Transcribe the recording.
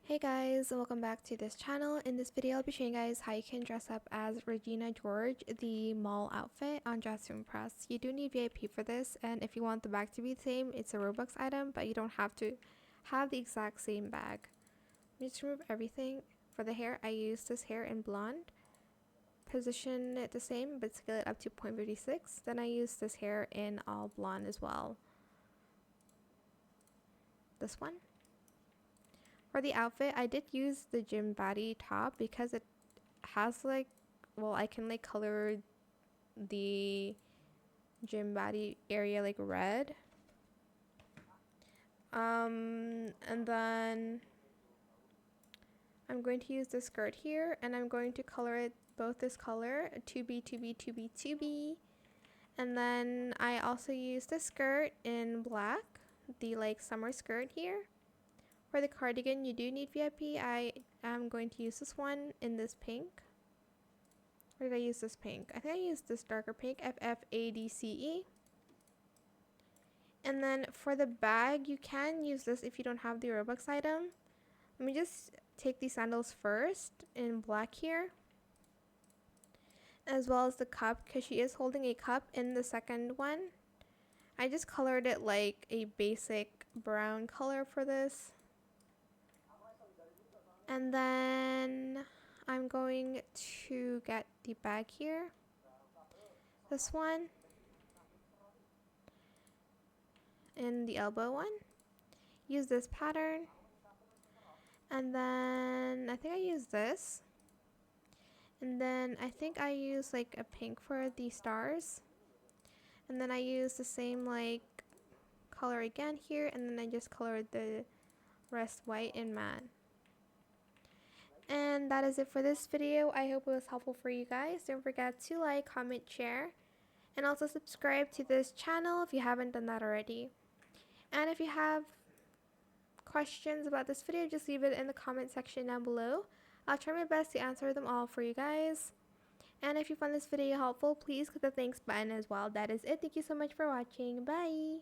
Hey guys, and welcome back to this channel. In this video, I'll be showing you guys how you can dress up as Regina George, the mall outfit on Dress to Impress. You do need VIP for this, and if you want the bag to be the same, it's a Roblox item, but you don't have to have the exact same bag. Let me just remove everything. For the hair, I use this hair in blonde. Position it the same, but scale it up to 0.56. Then I use this hair in all blonde as well. This one. For the outfit, I did use the gym body top because it has I can color the gym body area red. And then I'm going to use the skirt here, and I'm going to color it both this color 2B, 2B, 2B, 2B. And then I also use the skirt in black, the summer skirt here. For the cardigan, you do need VIP. I am going to use this one in this pink. Where did I use this pink? I think I used this darker pink, FFADCE. And then for the bag, you can use this if you don't have the Robux item. Let me just take these sandals first in black here. As well as the cup, because she is holding a cup in the second one. I just colored it like a basic brown color for this. And then I'm going to get the bag here. This one. And the elbow one. Use this pattern. And then I think I use this. And then I think I use a pink for the stars. And then I use the same color again here. And then I just colored the rest white and matte. And that is it for this video. I hope it was helpful for you guys. Don't forget to like, comment, share, and also subscribe to this channel if you haven't done that already. And if you have questions about this video, just leave it in the comment section down below. I'll try my best to answer them all for you guys. And if you found this video helpful, please click the thanks button as well. That is it. Thank you so much for watching. Bye!